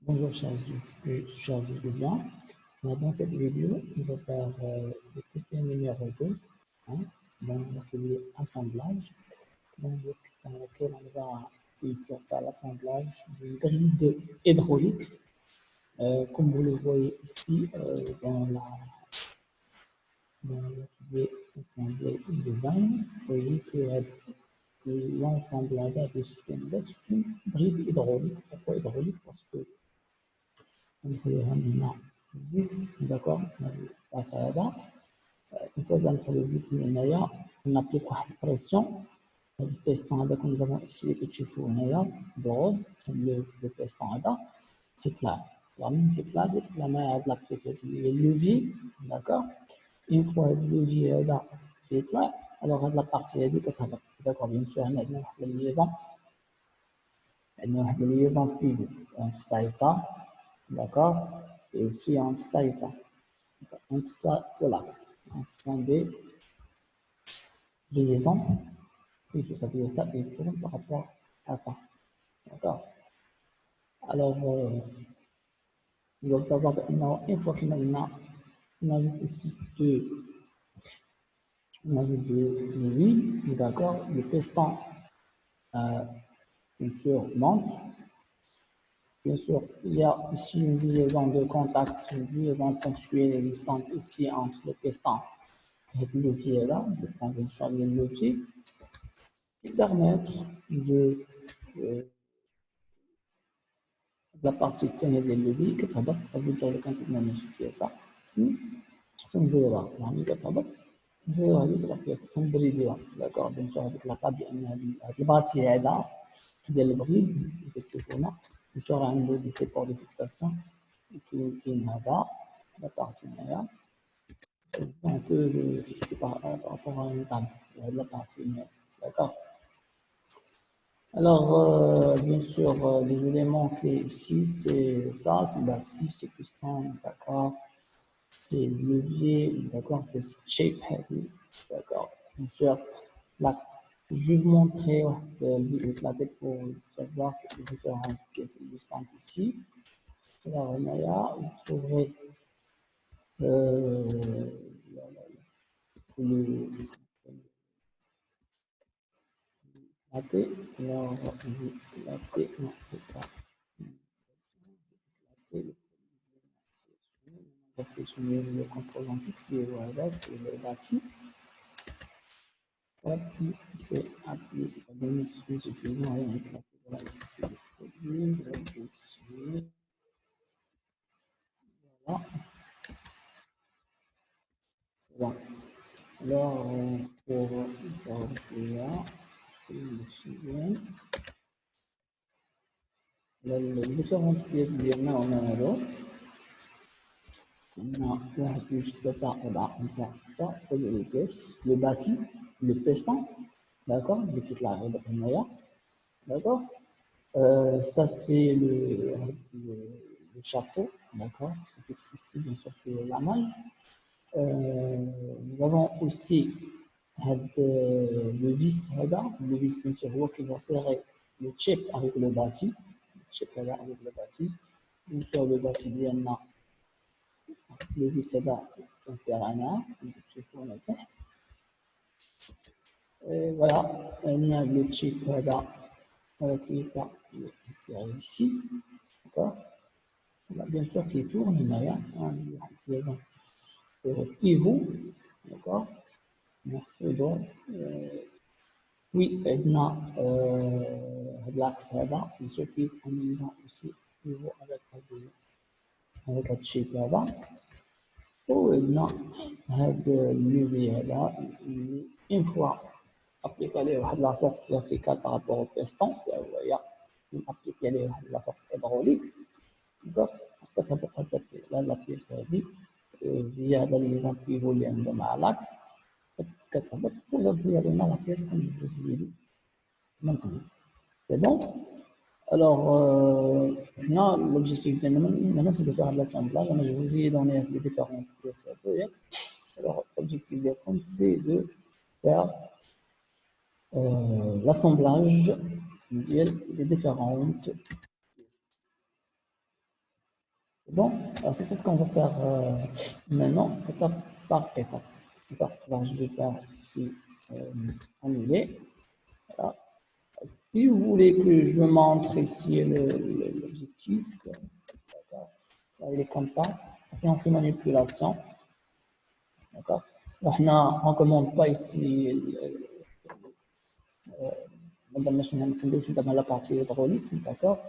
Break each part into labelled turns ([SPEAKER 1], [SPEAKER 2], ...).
[SPEAKER 1] Bonjour chers étudiants. Dans cette vidéo, on va faire le TP numéro 2 hein, dans l'atelier assemblage, dans lequel on va faire l'assemblage d'une grille hydraulique. Comme vous le voyez ici dans l'atelier assemblée design, vous voyez que l'ensemble du système c'est une grille hydraulique. Pourquoi hydraulique? Parce que ندخلوها من الزيت داكوغ البلاصه هذا اون فوا ندخلو الزيت من هنايا نابليك واحد البريسيون. هاد البيستون هذا كون زعما الشيء اللي كتشوفوه هنايا بروز لو بيستون هذا تيطلع من تيطلع مع هاد لابيس اللي هي اللوفي داكوغ. اون فوا هاد اللوفي هذا تيطلع الوغ هاد لابارتي هادي كتهبط داكوغ. بيان سور هنا عندنا واحد الليزون بيفو اونتر سا اي سا. D'accord? Et aussi entre ça et ça. Entre ça et l'axe. Ce sont des liaisons. Et tout ça veut ça et tourne par rapport à ça. D'accord? Alors, il faut savoir qu'une fois qu'on ajoute ici on ajoute deux lignes. D'accord? Le piston, bien sûr, monte. Bien sûr, il y a ici une liaison de contact, une liaison ponctuelle existante ici entre le piston et le levier là, de prendre une charge de levier qui permettre la partie الثانية ديال اللوفي كتهبط. صافي دير لك كنتمنج البياسة تنزيرها، يعني كتهبط نزيرو هذيك البياسة تنبريديوها. داكوغ. بيان سور هذيك لاطا بأن هاد الباتي هذا ديال البريد اللي كتشوفو هنا بيان سور عندو دي سيبور دو فيكساسيون كاين هذا لا بارتي هنايا on peut le fixer par rapport à une table, la partie. D'accord. Alors, bien sûr, les éléments clés ici, c'est ça, c'est bâti, c'est piston, d'accord, c'est levier, d'accord, c'est shape heavy, d'accord. Bien sûr, l'axe. Je vais vous montrer la tête pour savoir les différentes pièces existantes ici. Alors, vous trouverez la T, alors la T, non, c'est pas la T, on va sélectionner le composant fixe, voilà, c'est le bâti. Et puis, c'est appliqué, donner suffisant avec la T, voilà, ici, c'est le produit, je vais sélectionner, voilà. Voilà. Alors, pour ça, je suis là, je suis les différentes pièces ديالنا هما هادو. عندنا واحد جوج ثلاثة أربعة خمسة ستة، ستة ديال البيس. لو باتي لو بيستون داكوغ اللي كيطلع غير هنايا. داكوغ. Ça c'est le chapeau, d'accord, c'est fixe ici bien sûr sur la maille. Nous avons aussi le vis هذا. Le vis bien sûr هو qui va serrer le chip avec le bâti. chip هذا avec le bâti. Bien sûr le bâti ديالنا le vis هذا كنسير هنا تشوفوا هنا تحت. Voilà, il y a le chip هذا qui va insérer ici. D'accord. Bien sûr qui tourne هنايا واحد البيزون pivot. D'accord. ناخذو oui عندنا هاد لاكس هذا bien sûr qui est en liaison aussi pivot avec هاد الشيب هذا. وعندنا هاد اللوفي هذا اللي اون فوا ابليكي عليه واحد لا فورس فيرتيكال بارابور او بيستون حتى هو هي ابليكي عليه واحد لا فورس هيدروليك. دونك كتهبط هاد لا بيس هادي فيا هاد ليزون بيفو اللي عنده مع لاكس كتهبط وتزيد لنا لا بيس كون جو زيدو من قبل. سي بون. Alors, l'objectif de maintenant, c'est de faire de l'assemblage. Je vous ai donné les différentes pièces. Alors, l'objectif de c'est de faire l'assemblage des différentes Bon, alors c'est ça ce qu'on va faire maintenant, étape par étape. D'accord. Alors je vais faire ici annuler. Voilà. Si vous voulez que je vous montre ici l'objectif, d'accord, il est comme ça. Si on fait manipulation, d'accord. On ne commande pas ici la partie hydraulique, d'accord.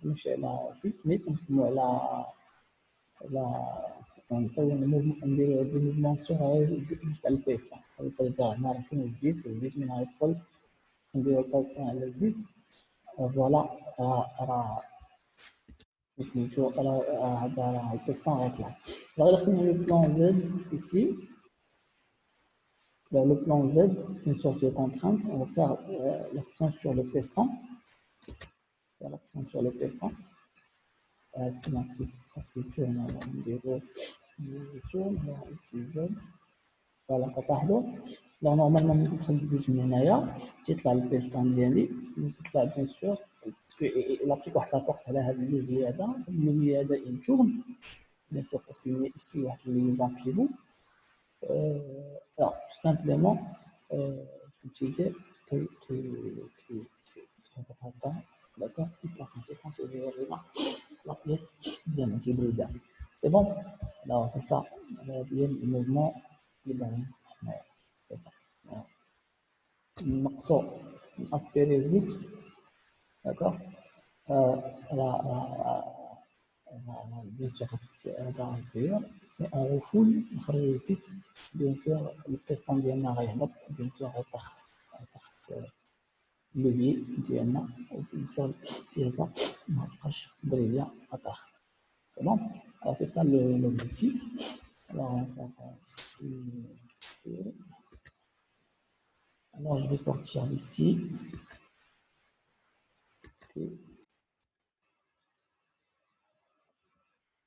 [SPEAKER 1] مش على juste mais تنخدموا نديرو دي موفمون جوست على البيستون. ça veut dire هنا راه كاين الزيت من غيدخل نديرو الباسيون على الزيت فوالا راه سميتو راه البيستون غيطلع. Alors إلا خدينا لو بلان زد ici, le plan Z, une source de contrainte, on va faire l'action sur le piston. Faire l'action sur le piston. Ça se tourne, on tourne, ici Z. Voilà, كتلاحظوا. Alors normalement ندخل الزيت من هنايا تيطلع البيستون ديالي، تيطلع بيان سور إلا عطيت واحد لافورس على هذا اللوفي هذا، اللوفي هذا يتورن بيان سور باسكو il y a ici واحد لي زامبيفو. Alors, tout simplement, tu dis, d'accord, et par conséquent, tu verras la pièce bien hybride. C'est bon? Alors, c'est ça, le mouvement libéral. C'est ça. المقصود aspirer vite, d'accord. Bien sûr, si on refoule, نخرجوا الزيت bien sûr البيستون ديالنا غيهبط bien sûr غيطخ اللوفي ديالنا وبيان سور البياسة مغتبقاش برية غطخ. Bon, alors c'est ça l'objectif. Alors on va faire ici. Alors je vais sortir d'ici. Okay.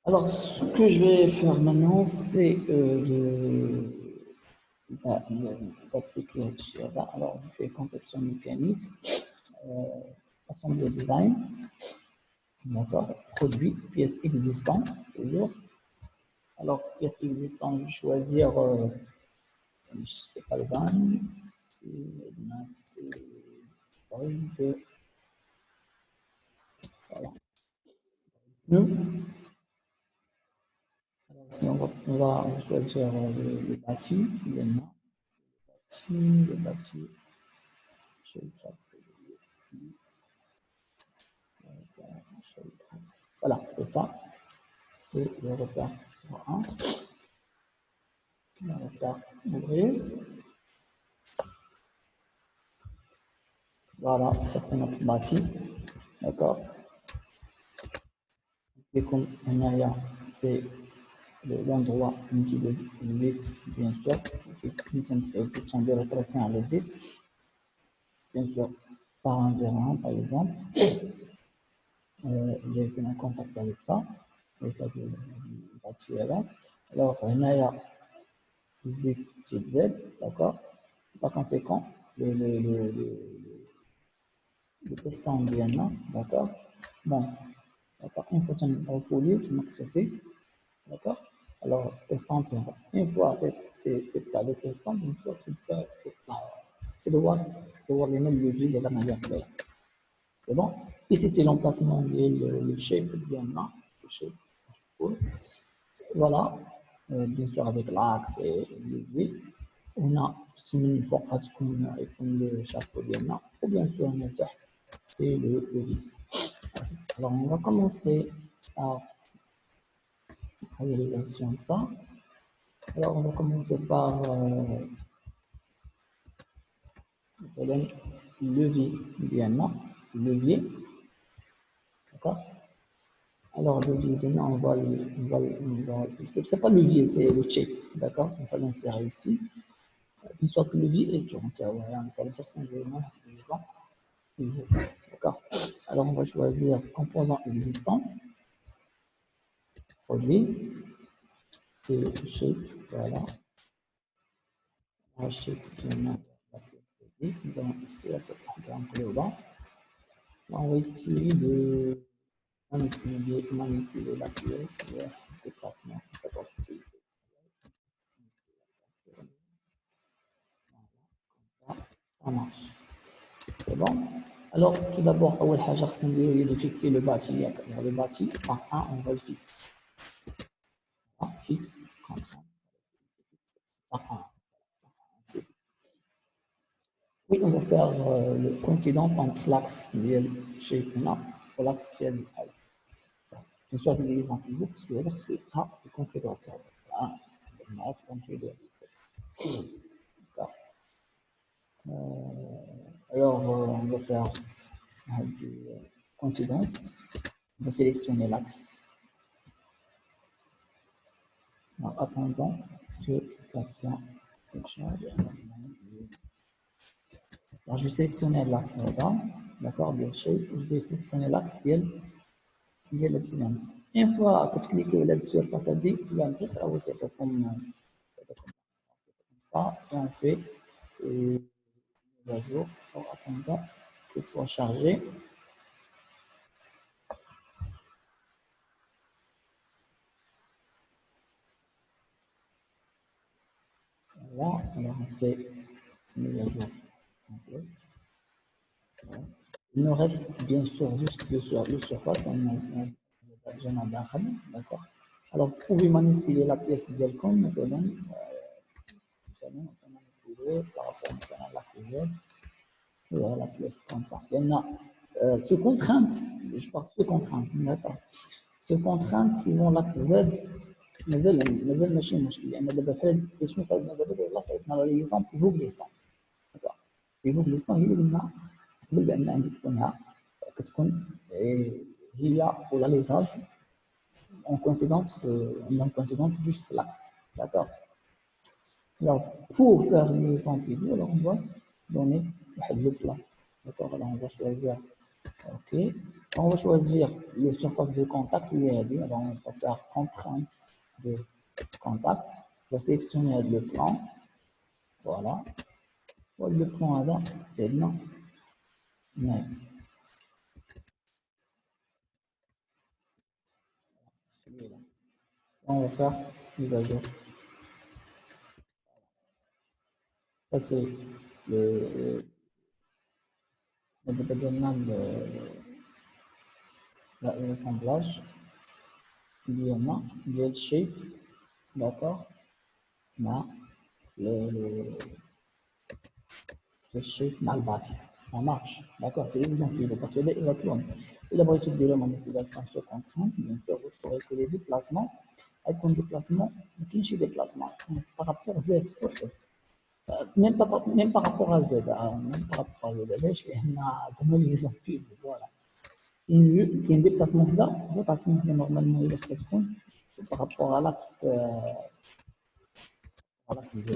[SPEAKER 1] Alors ce que je vais faire maintenant, c'est d'appliquer Java. Alors je fais conception mécanique, assemblée design, d'accord, produit, pièces existantes, toujours. Alors pièces existantes, je vais choisir, je sais pas le van, c'est voilà. Nous, alors si on va choisir le bâti, le bâti, voilà, c'est ça. C'est le repère 1. Le repère ouvrir. Voilà, ça c'est notre bâti. D'accord. Et comme c'est l'endroit où on zit, bien sûr. On peut replacer un zit, bien sûr, par un vérin, par exemple. J'ai été en contact avec ça, avec la bâti là. Alors, il y a zit, Z, d'accord. Par conséquent, le piston ديالنا, d'accord, monte, d'accord. Une fois qu'on a foulé, tu montes sur site, d'accord. Alors, piston tient. Une fois tu as le piston, une fois tu dois les mêmes leviers de la manière claire. C'est bon. Ici, c'est l'emplacement le shape ديالنا, le shape. Voilà, bien sûr avec l'axe et le levier. On a aussi une fois le chapeau ديالنا, ou bien sûr on est تحت c'est le vis. Alors on va commencer par la réalisation de ça. Alors on va commencer par levier diana, levier, d'accord. Alors levier diana, c'est pas levier, c'est le check, d'accord. On va l'insérer ici. Une fois que le levier est tourné, ça veut dire que c'est un élément existant. D'accord. Alors on va choisir composant existant, produit, et shape, voilà. Shape, nous allons ici, on va essayer de manipuler la pièce, le déplacement, cette officialité. Ça marche. C'est bon. Alors, tout d'abord, أول حاجة خصنا نديرو هي de fixer le bâti. Le bâti, par 1, on va le fixer. Fixe, comme ça. Par 1. C'est fixe. Oui, on va faire la coïncidence entre l'axe ديال chez هنا والaxe ديال هذا. Bien sûr, des exemples pivot, parce que là, c'est le compléteur. Voilà. D'accord. Alors, on va faire une coïncidence. On va sélectionner l'axe. En attendant que Katia télécharge. Alors, je vais sélectionner l'axe là, d'accord, bien sûr. Je vais sélectionner l'axe ديال الابتسام. Une fois كتكليكيو على السيرفاس هادي سيلامبريك راه هو تيعطيكم ça et on fait mise à jour en attendant qu'il soit chargé. Voilà, alors on fait mise à jour complète. Il nous reste bien sûr juste le surface, d'accord. Alors vous pouvez manipuler la pièce ديالكم مثلا manipuler par rapport مثلا à la Z. Voilà, la pièce comme ça. Il y en a ce contrainte, je parle de contrainte, d'accord. Ce contrainte suivant l'axe Z, مازال ماشي مشكل لان دابا في هذه شنو صايبنا دابا لا صايبنا لي ليزامبل بيفو غليسون داكوغ بيفو غليسون هي اللي قلنا قبل بان عندك كتكون هي ولا ليزاج اون كونسيدونس عندهم كونسيدونس جوست لاكس داكوغ. Alors, pour faire une liaison pivot, alors on va donner le plan. D'accord, alors on va choisir, ok, on va choisir le surface de contact, alors on va faire contrainte de contact, on va sélectionner le plan, voilà, le plan là, et non, mais, celui-là, on va faire mise à jour. Ça c'est l'assemblage du shape, d'accord, مع le shape مع الباتي. Ça marche, d'accord, c'est l'exemple, parce que là, il va tourner. Il a besoin de dire manipulation sur contrainte, bien sûr, vous trouvez que les déplacements, avec un déplacement, il y a des déplacements par rapport à Z, même par rapport à Z, même par rapport à Z, là, je fais une l'exemple, voilà. Il y a un déplacement là, rotation normalement, il va se par rapport à l'axe Z.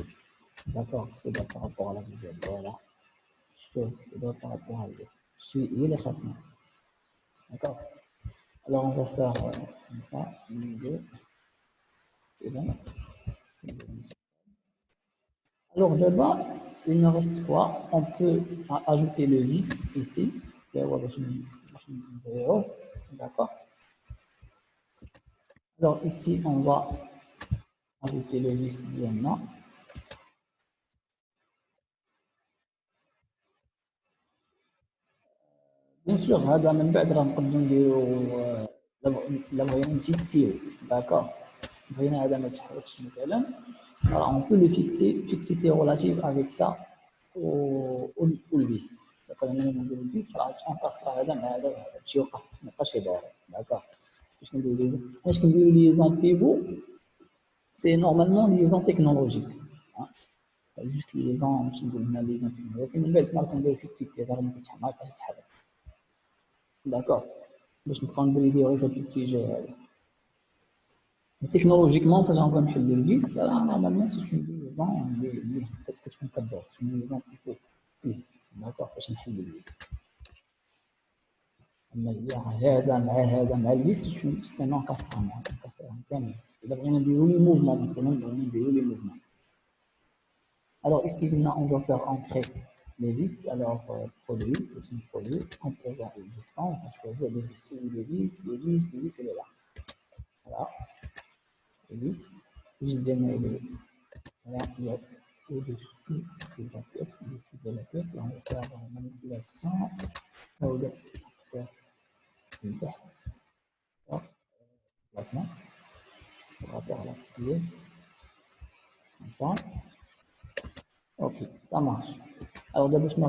[SPEAKER 1] D'accord, c'est par rapport à l'axe Z, voilà. Je dois par rapport à Z. Il est facile. D'accord. Alors, on va faire comme ça. 1, 2, c'est bon. Alors, d'abord, il nous reste quoi? On peut ajouter le vis ici. D'accord. Alors, ici, on va ajouter le vis diamant. Bien sûr, هذا من بعد راه نقدروا نديروا لا بغينا نفيكسيو داكور بغينا هذا ما يتحركش مثلا راه on peut le fixer relative avec ça والفيس داكور ملي نديرو الفيس راه تنقص هذا مع هذا هادشي يوقف ما بقاش يدور داكور باش كنديرو ليزون بيفو سي نورمالمون ليزون تكنولوجيك جوست ليزون ماشي نقول لنا ليزون ولكن من بعد ما كنديرو فيكسيتي راه ما كتبقاش تتحرك داكور باش نبقاو ندريفيو في هذا الاتجاه هذا تكنولوجيكمون فاش غنبغيو نحلو الفيس راه نورمالمون سي اون ليزون اللي كتكون كدور سي اون ليزون بيفو داكور باش نحلو الفيس اما هي هذا مع الفيس سي نون كاسترامون كامل الا بغينا نديرو لي موفمون مثلا بغينا نديرو لي موفمون alors ici on va faire entrer les vis, alors produit, c'est une produit, composant existant, on va choisir les vis, les vis, elle est là. Voilà, les vis d'aimer, voilà, il y a au-dessus de la pièce, au-dessus de la pièce, là on va faire la manipulation, là on va faire une tête, placement, par rapport à l'axiette, comme ça. Ok, ça marche. Alors d'abord, je vais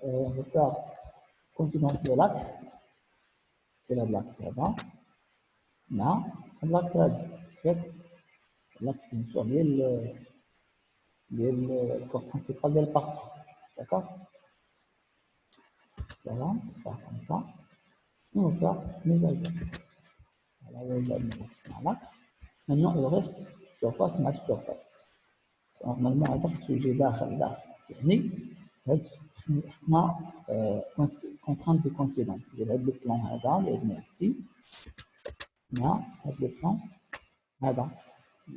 [SPEAKER 1] on va faire coïncidence de l'axe, de l'axe là-bas, là, l'axe là-bas. L'axe qui soit le corps principal del parcours. D'accord? Voilà, on va faire comme ça. Et on va faire mise à jour. Voilà, on va mettre l'axe. Maintenant, il reste surface ma surface. Normalement, هذا خصو يجي داخل يعني خصنا contrainte de coïncidence ديال هذا البلان هذا اللي عندنا ici مع هذا البلان هذا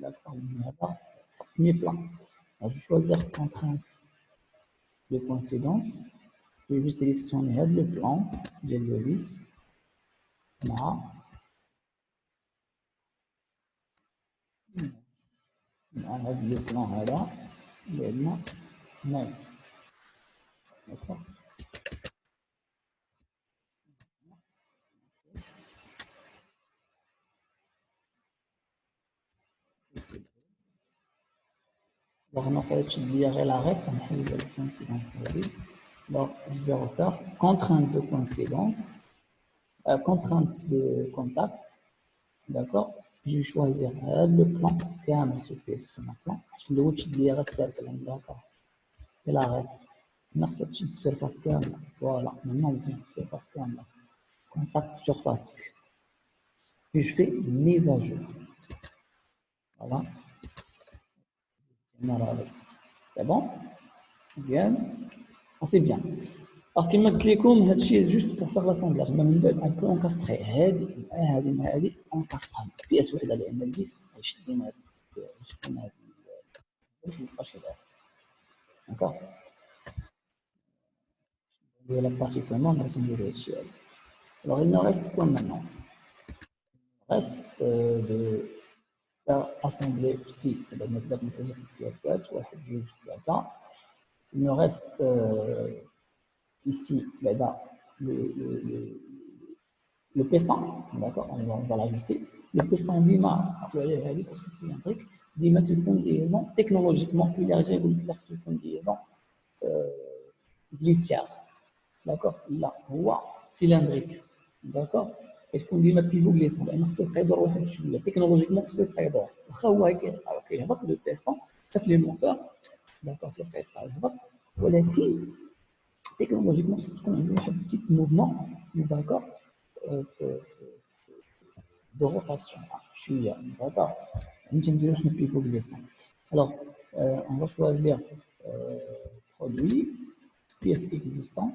[SPEAKER 1] هذا صافي plan. Je vais choisir contrainte de coïncidence et je vais sélectionner le plan de l'hélice مع هذا البلان هذا اللي عندنا هنايا. D'accord. Donc, on va utiliser l'arrêt pour créer la coïncidence. Donc, je vais refaire contrainte de coïncidence, contrainte de contact. D'accord. Je vais choisir le plan qui est un sur mon plan. Je vais utiliser le cercle. D'accord. Et l'arrêt. Merci de surface cam. Voilà. Maintenant, on dit surface cam. Contact surface. Puis je fais mise à jour. Voilà. C'est bon? Bien. C'est bien. Alors, comme je l'ai dit, juste pour faire l'assemblage. On peut encastrer. هذه encastrer. Pièce واحدة لأن البيس يشدون هذه D'accord. Et la partie commande, c'est du logiciel. Alors, il nous reste quoi maintenant? Il reste de faire assembler ici. Il nous reste ici là, le piston, d'accord, on va l'ajouter. Le piston Dima, parce que c'est un truc, Dima c'est une combinaison technologiquement élargie, c'est une combinaison glissière, d'accord, là, هو cylindrique, d'accord. est-ce qu'on dit ma pivot glissant لان خصو يبقى يدور واحد شويه تكنولوجيكمون خصو يبقى يدور واخا هو كيهبط لو بيستون خاف لي موتور داكوغ تيبقى يهبط ولكن تكنولوجيكمون خصو تكون عنده واحد بتيت موفمون داكوغ de rotation. D'accord. On pivot glissant. Alors, on va choisir produit, pièce existante,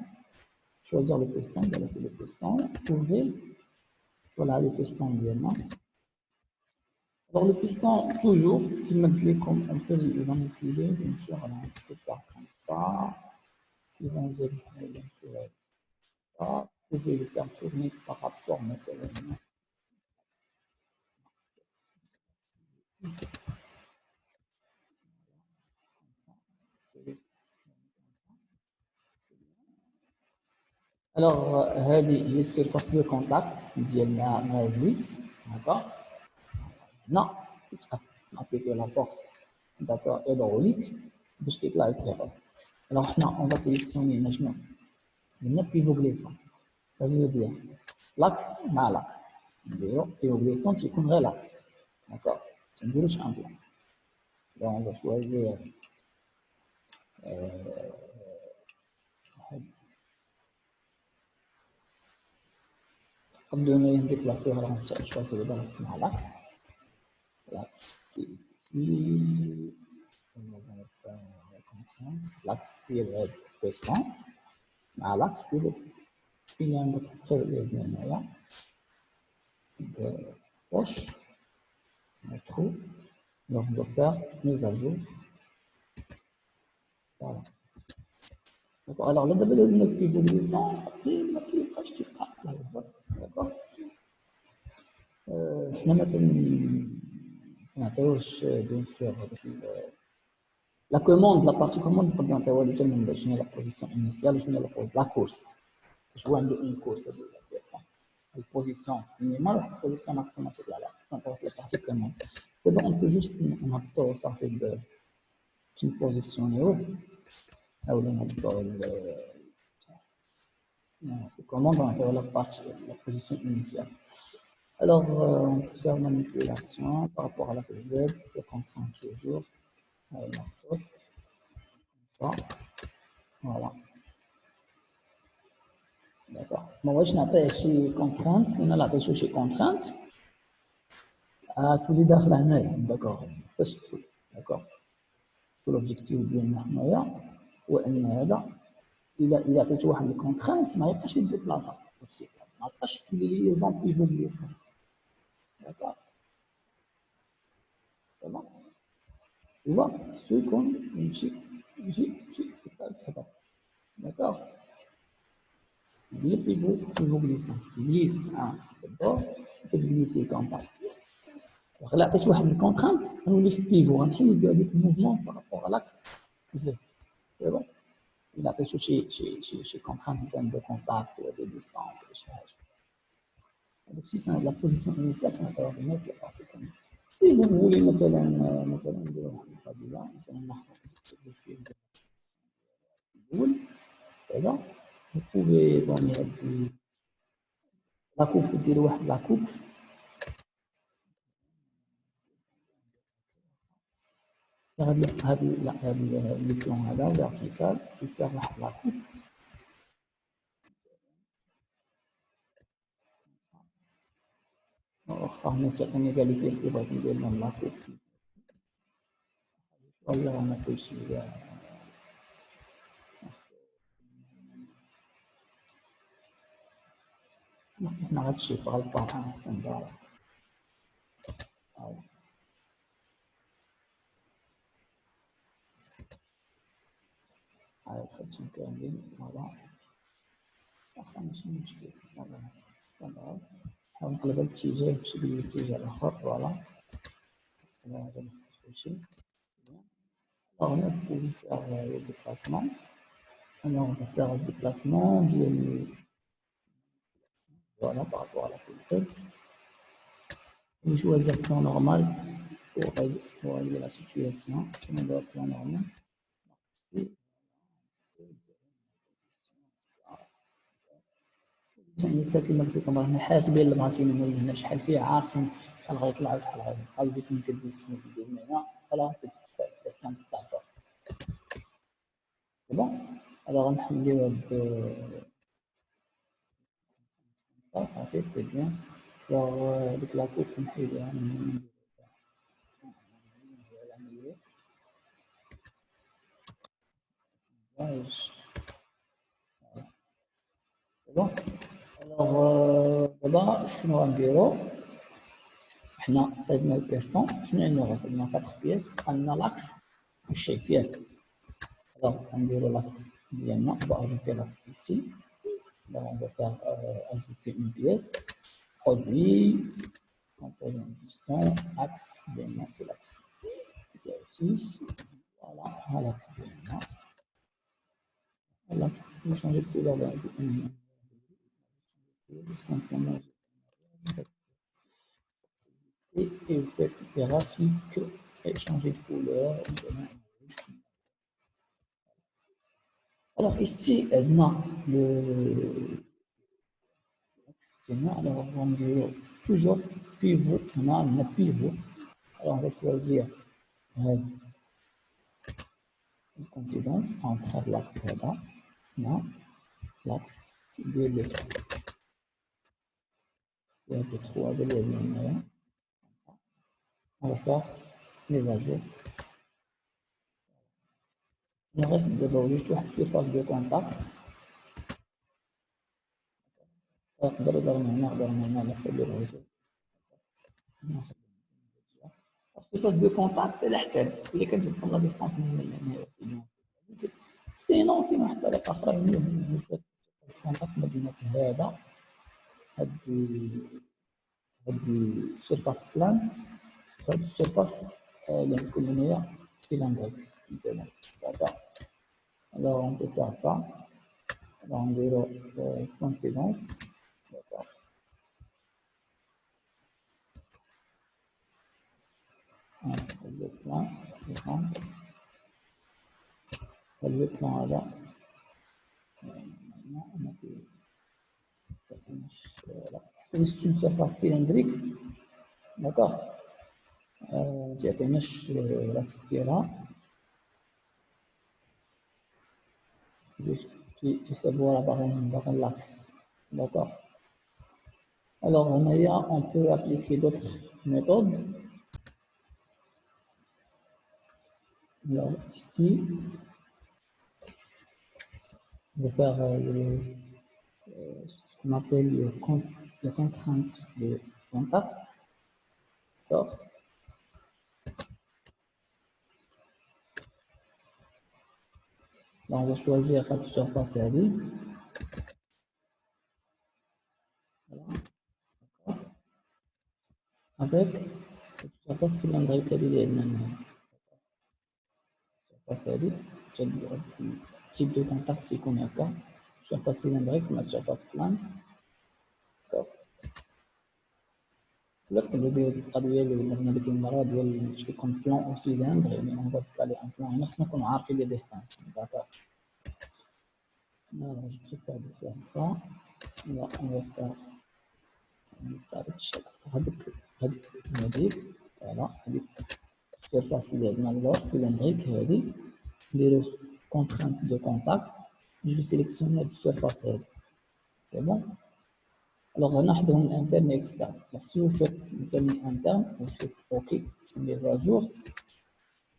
[SPEAKER 1] choisir le piston, voilà c'est le piston, ouvrir, voilà le piston bien. Alors le piston, toujours, il m'a comme on peut le manipuler, bien sûr, alors on peut faire comme ça, ils vont vous pouvez le faire tourner par rapport naturellement. Alors, هذه هي السيرفاس دو كونتاكت ديالنا مع الزيت داكوغ. هنا نابليكيو لا فورس داكوغ هيدروليك باش كيطلع يتلعب. alors حنا اون فا سيليكسيوني هنا شنو قلنا بيفو غليسون هذا ديال لاكس مع لاكس نديرو بيفو غليسون تيكون غير لاكس داكوغ تنديروش ان بلان. دونك اون فا شوازير قبل ما نديبلاسيو راه نشوفو دابا l'axe مع لاكس. L'axe ici, on va faire la contrainte, l'axe qui est le piston, l'axe qui est le cylindre de poche, le trou. Donc on va faire mise à jour. Voilà. D'accord. Alors là, d'abord, le pivot glissant, ça fait ما تيبقاش كيبقى d'accord. حنا مثلا ما نعطيوش بيان سور لا كوموند، لا بارتي كوموند نقدر نعطيوها له حتى من بعد. شنو هي لا بوزيسيون انيسيال وشنو هي لا كورس. باش هو عنده اون كورس هذه البياسه، البوزيسيون مينيمال واحد البوزيسيون ماكسيمال تيطلع لها نعطيوها لا بارتي كوموند. دابا اون بو جوست نهبطوه صافي باش نبوزيسيونيوه اولا نهبطوه commande dans la partie, la position initiale. Alors, on peut faire manipulation par rapport à la Z, c'est contraint toujours. Comme ça, voilà. D'accord. Bon, je n'appelle chez contrainte, on a la région chez contrainte. À tous les dates l'année, d'accord. Ça c'est tout, d'accord. Tout l'objectif de l'année, ou l'année, il a fait واحد الكونترانت ما يبقاش يديبلاصا، ما يبقاش لي ليزون ايفولوي. D'accord. C'est bon. Tu vois, ceux qu'on d'accord. Le pivot glissant, glisse, d'accord. Tu glisses comme ça. Alors là, tu as une contrainte, on le pivot, on a avec le mouvement par rapport à l'axe. C'est bon. Il a fait chez contrainte en termes de contact, de distance, donc si c'est la position initiale, c'est encore une autre partie. Si vous voulez مثلا نديرو واحد القضيه، مثلا نحط الشيء الاول كذا، vous pouvez donner la coupe، ديروا واحد la coupe. هاد لو بلون هذا فيرتيكال يفير واحد la coupe. واخا هنا تعطيني كاع لي بيس اللي بغيت ندير لهم la coupe، ولا انا كلشي حنا هادشي بغلطة احسن دابا. هاي خدتهم كاملين، فوالا. واخا ماشي مشكل، نحاول نقلب الاتجاه نمشي بالاتجاه الاخر، فوالا. هذا نخرج كلشي. Alors là, vous pouvez faire le déplacement. Alors, on va faire le déplacement voilà, par rapport à la polycode. Vous choisir le plan normal pour régler la situation. On va le plan normal. الانسان كما قلت لكم رانا حاسبين الماتين من هنا شحال فيه، عارفين شحال غيطلع وشحال غيبقى. زيد من كدوز من هنا فلا تستعمل تطلع فوق. سي بون. alors نحليو هاد صافي سي بيان. alors ديك لاكوب نحيدوها من العملية. بون. alors دابا شنو غنديرو حنا؟ صايبنا البيستون. شنو عندنا؟ صايبنا 4 بيس، عندنا لاكس والشيب ياك. alors غنديرو لاكس ديالنا، on va ajouter l'axe ici. alors on va faire ajouter une pièce, produit, composant existant, axe ديالنا c'est l'axe 6. voilà, l'axe ديالنا. l'axe je changer de couleur simplement et vous faites graphique et changer de couleur. alors ici on a alors on va dire toujours pivot. On a un pivot. alors on va choisir une coïncidence entre l'axe là, l'axe de l'E3 de l'E1. On va faire les ajouts. Il reste d'abord juste une phase de contact. نقدر هنا نحسب الرجل. في phase de contact على حساب اللي كنت عندكم لا ديستانس من هنا لهنا. سينون كاين واحد الطريقه اخرى هي جو فيت كونتاكت ما بين هذا هاد السيرفاس بلان وهاد السيرفاس اللي غتكون هنايا سيلندريك مثلا دابا alors on peut faire ça alors on نديرو coïncidence d'accord entre le plan le plan هذا on a c'est une surface cylindrique d'accord تعطيناش l'axe ديالها تحسبوها باغي l'axe d'accord alors on peut appliquer d'autres méthodes alors ici on va faire ce qu'on appelle les contraintes de contact d'accord là on va choisir cette surface هذه avec cette surface cylindrique اللي عندنا هنا surface هذه type de contact يكون هكا surface cylindrique مع surface plane d'accord بلاص كنديرو القضيه اللي قلنا ديك المره ديال يكون بلان او سيلندر يعني اون فوا كالي ان بلان هنا خصنا نكونو عارفين لي ديستانس داكوغ alors je préfère de faire ça là on va faire هذيك فوالا هذيك السيرفاس اللي عندنا اللور سيلندريك هذه نديرو contrainte de contact je vais sélectionner هاد السيرفاس هذه c'est bon alors هنا حدهم interne et externe alors si vous faites مثلا interne vous faites ok mise à jour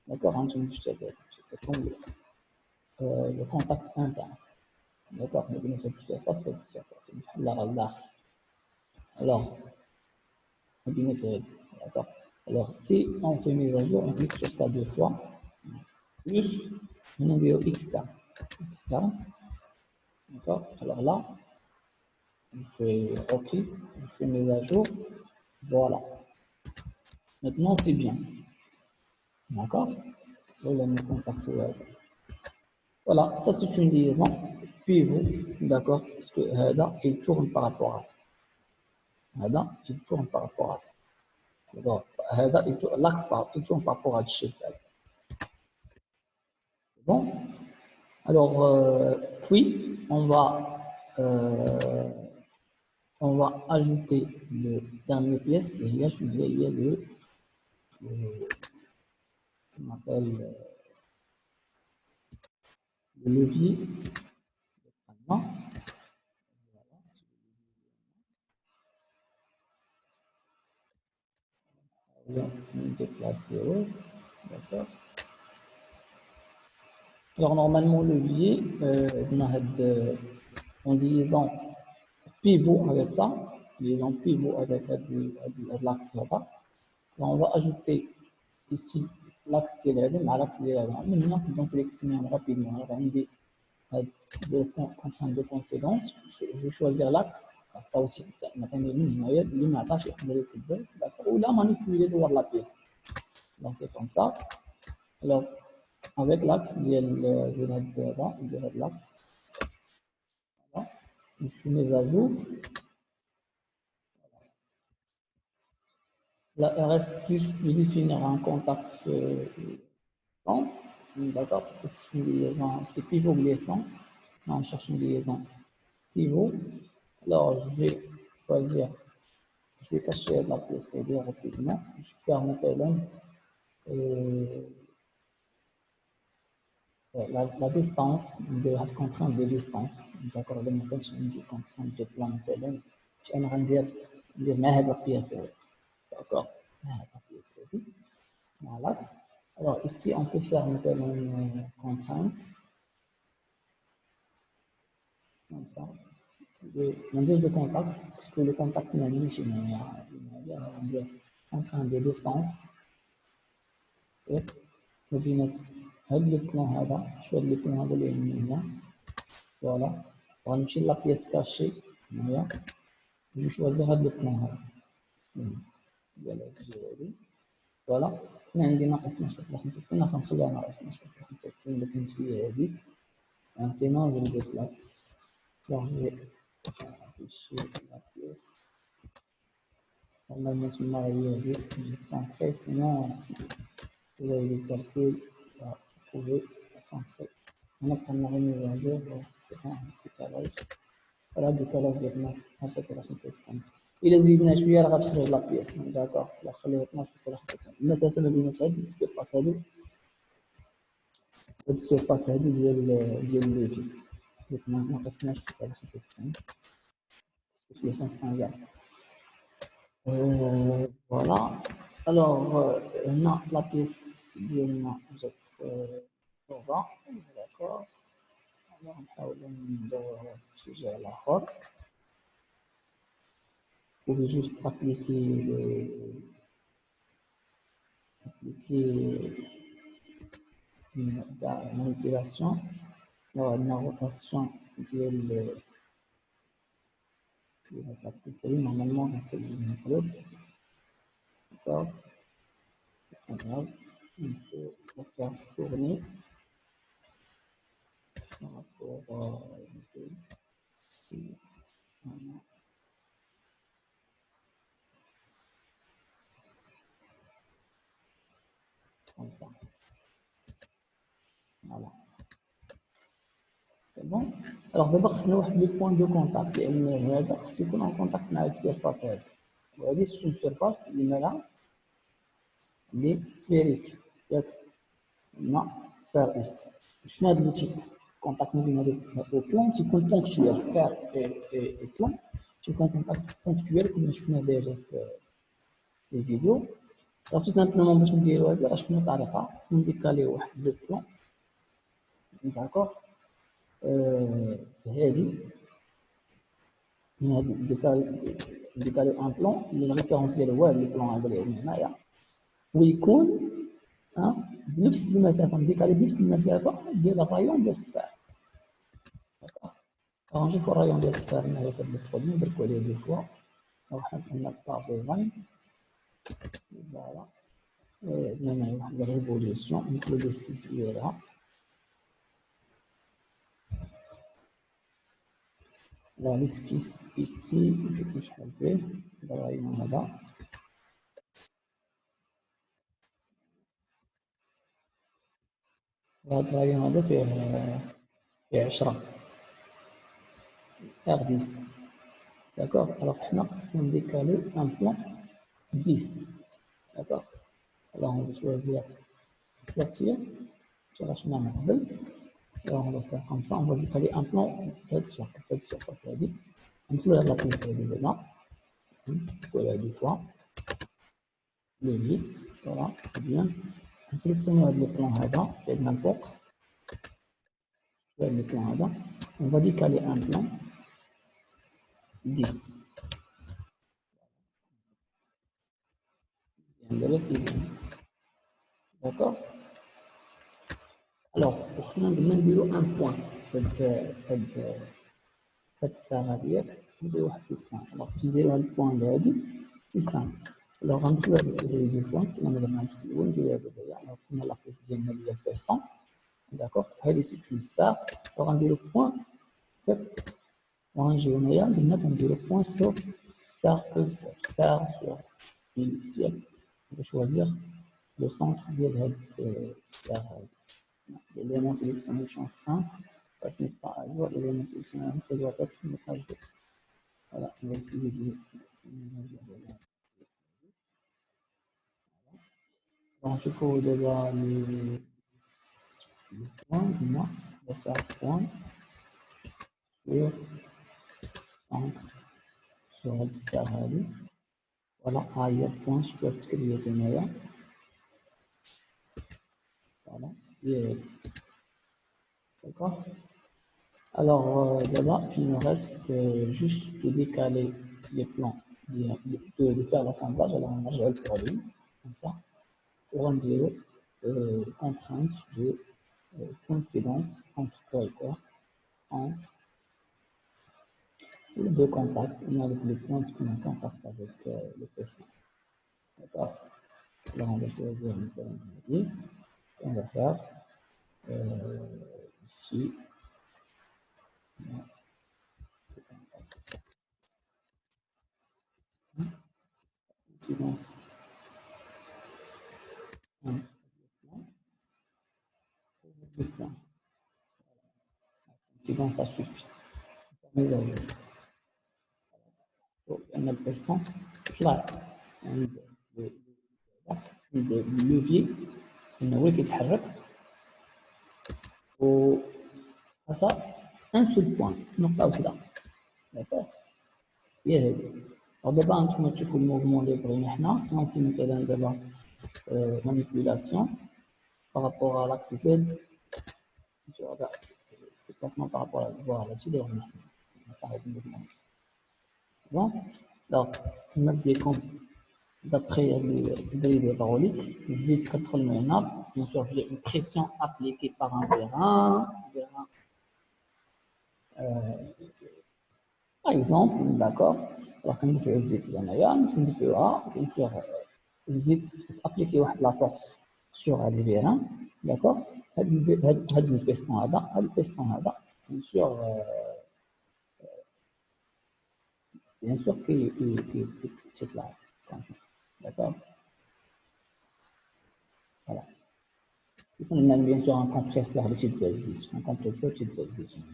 [SPEAKER 1] d'accord هانتوما باش تعطيكم le contact interne d'accord ما بين هاد السيرفاس وهاد السيرفاس بحال راه الداخل alors ما بين هاد d'accord alors si on fait mise à jour on clique sur ça deux fois plus on نديرو externe d'accord alors là je fais ok je fais mise à jour voilà maintenant c'est bien d'accord voilà mes contacts voilà ça c'est une liaison pivot d'accord parce que هذا il tourne par rapport à ça هذا il tourne par rapport à ça d'accord هذا l'axe il tourne par rapport à الشيء هذا bon alors puis on va ajouter le dernier pièce et là je vais il y a le on appelle le levier maintenant voilà on va déplacer d'accord alors normalement le levier on a en liaison pivot avec ça liaison pivot avec l'axe là on va ajouter ici l'axe ديال هذا مع l'axe ديال هذا من هنا نقدر sélectionner rapidement alors عندي de contrainte de coïncidence je vais choisir l'axe ça aussi مثلا من هنايا اللي ما عطاش يقدر يكبر ولا مانيبيولي دوار لا بيس donc c'est comme ça alors avec l'axe ديال هذا l'axe voilà je suis mis à jour là il reste juste de définir un contact d'accord parce que c'est une liaison c'est pivot glissant là on cherche une liaison pivot alors je vais choisir je vais cacher la pièce rapidement je vais faire مثلا la distance de la contrainte de distance d'accord لما كانش عندي contrainte de plan مثلا انا غندير مع هاد القياس هذا d'accord مع هاد القياس هذه مع l'axe alors ici on peut faire مثلا contrainte comme ça ندير de contact parce que le contact ما عنديش هنايا ندير contrainte de distance ما بين هاد لو بلان هذا شوف هاد لو بلان هذا اللي عندي هنا فوالا غنمشي لا بيس كاشي هنايا جو شوازي هاد لو بلان هذا ديال هاد الجهه هادي فوالا هنا عندي ناقص 12.95 غنخليها ناقص 12.95 اللي كانت فيها هادي سينون جو ديبلاس donc je vais afficher la pièce normalement tu m'as dit centré sinon si vous avez des calculs vous pouvez centrer on a quand même une à jour c'est un décalage voilà décalage de 12.95 إلا زيدنا شوية راه غتخرج لا بياس داكوغ لا خليها 12.95 المسافة ما بين هاد السيرفاس هادو هاد السيرفاس هادي ديال لي في ناقص 12.95 في le sens inverse. Voilà. Alors, هنا la pièce ديالنا جات فوق d'accord. Alors نحاولو ندورو الاتجاه الآخر. Vous pouvez juste appliquer une manipulation. Alors, عندنا rotation ديال la pièce normalement c'est une enveloppe. D'accord. On peut la faire tourner par rapport ici. Voilà. Comme ça. Voilà. C'est bon. Alors d'abord, خصنا واحد لو بوان دو كونتاكت لأن هذا خصو يكون en contact مع السيرفاس هذا. وهذه سي اون سيرفاس اللي مالها اللي سفيريك ياك هنا سفير إيس. شنو هاد لو تيب كونتاكت ما بين هادو البلون تيكون بونكتويال سفير اي بلون تيكون كونتاكت بونكتويال كما شفنا ديجا في لي فيديو. Alors tout simplement باش نديرو هادي راه شفنا طريقة خصنا نديكاليو واحد لو بلون داكوغ في هادي من هاد ديكالي ان بلون اللي الريفيرونس ديالو هو هاد لو بلون هذا اللي عندنا هنايا ويكون بنفس المسافة نديكالي بنفس المسافة ديال الرايون ديال السفار غنشوفو الرايون ديال السفار هنايا في هاد البروبليم دركو عليه دو فوا نروح نتسنى بار ديزاين فوالا عندنا هنايا واحد ريفوليسيون نكتبو ليسكيس ديالها لا ليسكيس إيسي نشوفو شحال فيه الرايون هذا هاد الرايون هذا فيه 10 R10 d'accord alors حنا خصنا نديكاليو ان بلون 10 d'accord alors on va choisir sortir شرحنا من قبل alors on va faire comme ça on va décaler un plan cette surface هذه نمشيو لهاد لابيس هذه دابا نقولها دو فوا لو في فوالا سي بيان نسيليكسيونيو هاد لو بلان هذا اللي عندنا الفوق هاد لو بلان هذا on va décaler un plan 10 دابا سي بيان d'accord alors وخصنا نديرو ان بوان في هاد الساعة ديالك نديرو واحد البوان الوغ نديرو هاد البوان هادي سي سامبل الوغ غنديرو هاد الجزء دو بوان سيما مدرناش في الأول نديروها دابا الوغ خصنا لاكيس ديالنا اللي هي البيستون داكوغ هادي سي اون سفير وغنديرو بوان ياك وغنجيو هنايا قلنا كنديرو بوان سور سيركل سور سفير سور إليبسيال باش شوازيغ لو سونتر ديال هاد السفير هادي l'élément sélectionné change fin, ça ce n'est pas à jour, l'élément sélectionné ça doit être mettre à jour. Voilà, on va essayer de donc il faut d'abord le point, moi, on va faire point sur centre sur الساعة voilà, ها هي point شفتوها تكريات هنايا voilà, d'accord. Alors, d'abord, il nous reste juste de décaler les plans, de faire l'assemblage. Alors, on a le produit, comme ça, pour en dire contrainte de coïncidence entre quoi et quoi? Entre les deux contacts, il y a les points qui sont en contact avec le piston. D'accord? Là, on va choisir une terminologie. On va faire ici coïncidence entre les points. Coïncidence, ça suffit. Mise à jour. On a le piston طلع عند اللوفي انه هو اللي كيتحرك و خاصها ان سول بوان نقطه وحده داكوغ هي هادي دابا نتوما تشوفوا الموفمون اللي بغينا حنا سي اون في مثلا دابا manipulation par rapport à l'axe Z sur le déplacement par rapport à voir là-dessus des ça va être une mouvement bon alors كما قلت لكم d'après le dérivé hydraulique Z كتدخل من هنا bien sûr via une pression appliquée par un terrain par exemple d'accord alors كندفعوا الزيت هنايا تندفعوها bien sûr الزيت تابليكي واحد لا فورس سور هاد الفيران داكوغ هاد البيستون هذا bien sûr كي تيطلع داكوغ فوالا يكون عندنا bien sûr un compresseur اللي تيدفع الزيت un compresseur تيدفع الزيت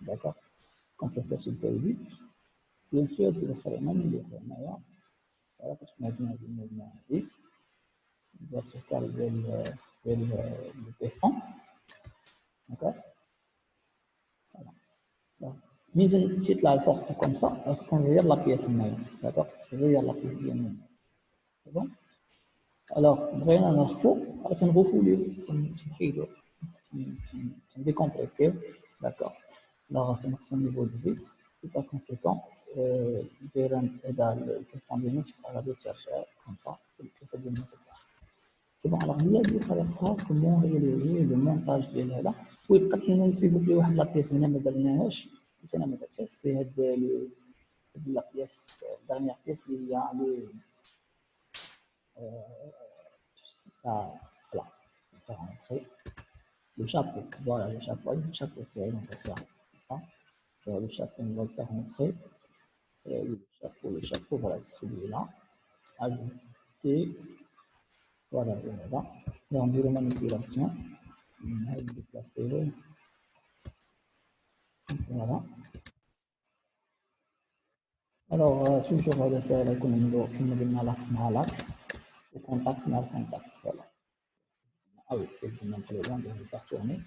[SPEAKER 1] داكوغ compresseur تيدفع الزيت bien sûr تيدخل هنا من اللي هنايا فوالا كتكون عندنا هاد الموفمون هادي vertical le piston, d'accord. Voilà. مين تيطلع الفوق كوم سا كنغير لا بياس هنايا داكوغ تغير لا بياس ديالنا سي بون الوغ بغينا نرخفو راه تنغوفو ليه تنحيدو تنديكومبريسيو داكوغ الوغ تنقصو النيفو د الزيت بار كونسيكون الفيران هذا البيستون ديالنا تيبقى غادي تيرجع كوم سا البياسه ديالنا تطلع bon alors هي اللي خلقها كومون رياليزي لو مونتاج ديال هذا ويبقى لنا سيفو بلي واحد لابيس هنا ما درناهاش حيت انا ما درتهاش سي هاد لابيس دانيير بيس اللي هي لي ça voilà faire entrer le chapeau voilà le chapeau c'est on va faire ça le chapeau on va le faire entrer le chapeau voilà celui-là ajouter voilà voilà et on dit la manipulation on va déplacer voilà alors toujours هذا ساهل يكون عنده كما قلنا لاكس مع لاكس وكونتاكت مع الكونتاكت فوالا او كيلزمنا نقلبو نديرو فيها تورني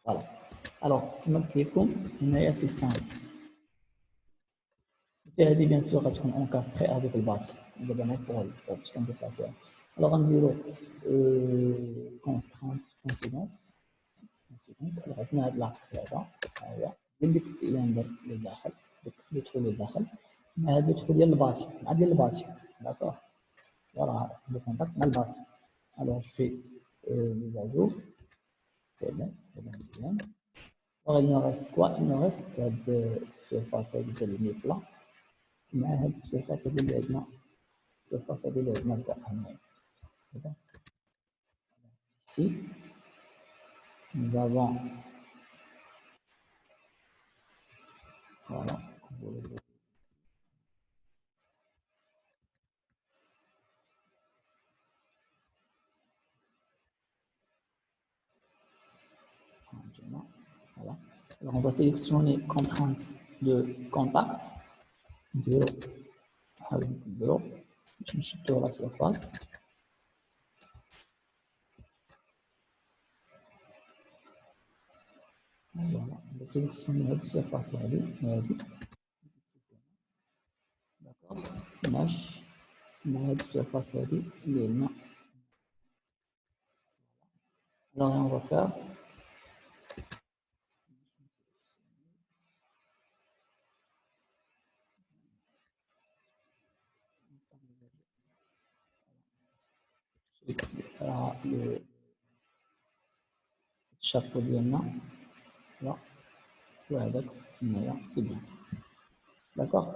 [SPEAKER 1] فوالا الوغ كما قلت لكم هنايا سي سامبل هادي بيان سور غتكون اونكاستري افيك الباتي دابا انا باش كنديبلاسيها الوغ غنديرو كونترانت كونسيكونس عندنا هاد لاكس هذا ها هو ديال ديك السيلندر اللي داخل ديك اللي دخل اللي داخل مع هاد الدخول ديال الباتي مع ديال الباتي داكوغ فوالا لو كونتاكت مع الباتي الوغ في ميزاجور سي بون مزيان il nous reste quoi? Il nous reste هاد السيرفاس هادي ديال الميبلا مع هاد السيرفاس هادي اللي عندنا السيرفاس هادي اللي عندنا الفوق هنايا ici nous avons voilà voilà. Alors on va sélectionner contrainte de contact je نشدو la surface voilà on va sélectionner هاد السيرفاس هادي داكوغ ماش مع هاد السيرفاس هادي اللي هنا alors on va faire le chapeau ديالنا là وهذاك تمايا c'est bien. D'accord.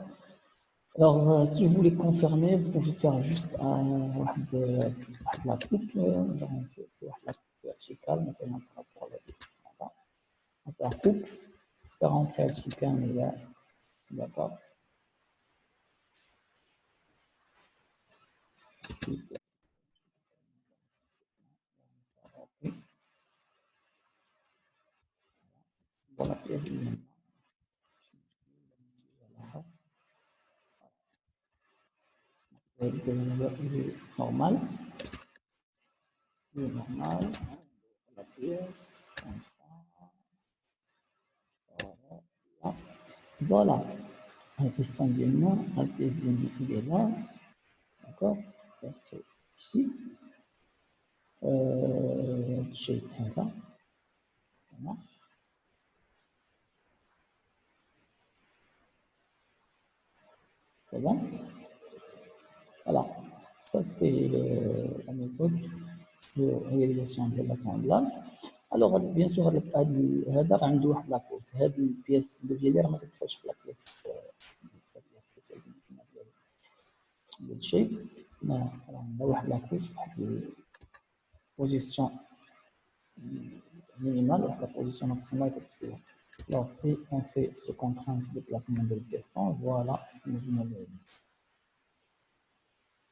[SPEAKER 1] Alors, si vous voulez confirmer, vous pouvez faire juste la coupe, on fait la coupe verticale, maintenant par rapport à la voilà. On fait la coupe, faire rentrer le chican là, d'accord. Voilà la pièce normal, normal, la pièce, comme ça, voilà. Voilà, un piston diamant, un pièce diamant, il est là, d'accord, ici, chez là, ça marche. C'est bon. Voilà, ça c'est la méthode de réalisation de l'assemblage. Alors bien sûr هذا عنده واحد لاكوس هذه البياس دو فيلير ما تدخلش في لاكياس ديال الشيء عندنا واحد لاكوس واحد البوزيسيون minimale واحد البوزيسيون ماكسيمال كتكتبها. Alors si on fait ce contrainte de placement de piston, voilà,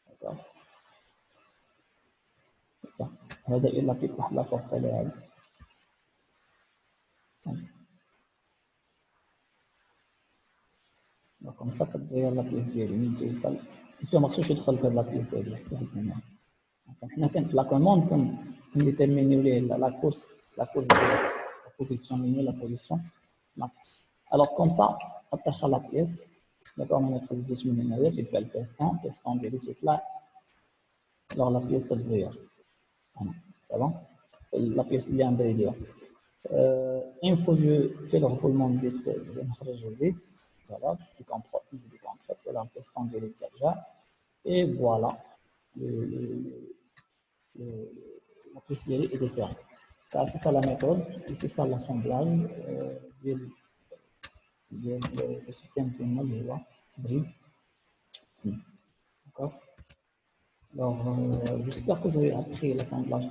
[SPEAKER 1] d'accord. Ça هذا إلا فيك واحد لا فورس على هذا دونك صافي كتزير لا بيس ديالي ملي توصل بصح ما خصوش يدخل في هاد لا بيس هادي واحد منها حنا كان في لا كوموند كنديتيرمينيو ليه لا كورس ديال لا بوزيسيون مينيو لا بوزيسيون ماكس. الوغ كوم سا غتدخل لا بيس داكوغ ملي تخزيت من هنايا تيدفع البيستون ديالي تيطلع الوغ لا بيس تتزير هنا صافي la pièce اللي عندها ليا une fois je fais le refoulement de zit نخرج الزيت voilà je décompresse voilà البيستون ديالي ترجع et voilà la pièce ديالي est desserrée. C'est ça la méthode et c'est ça l'assemblage du système ديالنا اللي هو بريد. D'accord. Alors j'espère que vous avez appris l'assemblage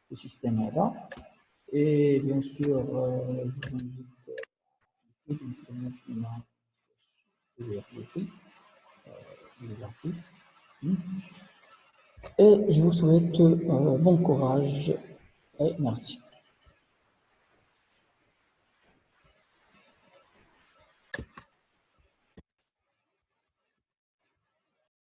[SPEAKER 1] du système là. Et bien sûr, je vous invite l'exercice. Et je vous souhaite bon courage et merci.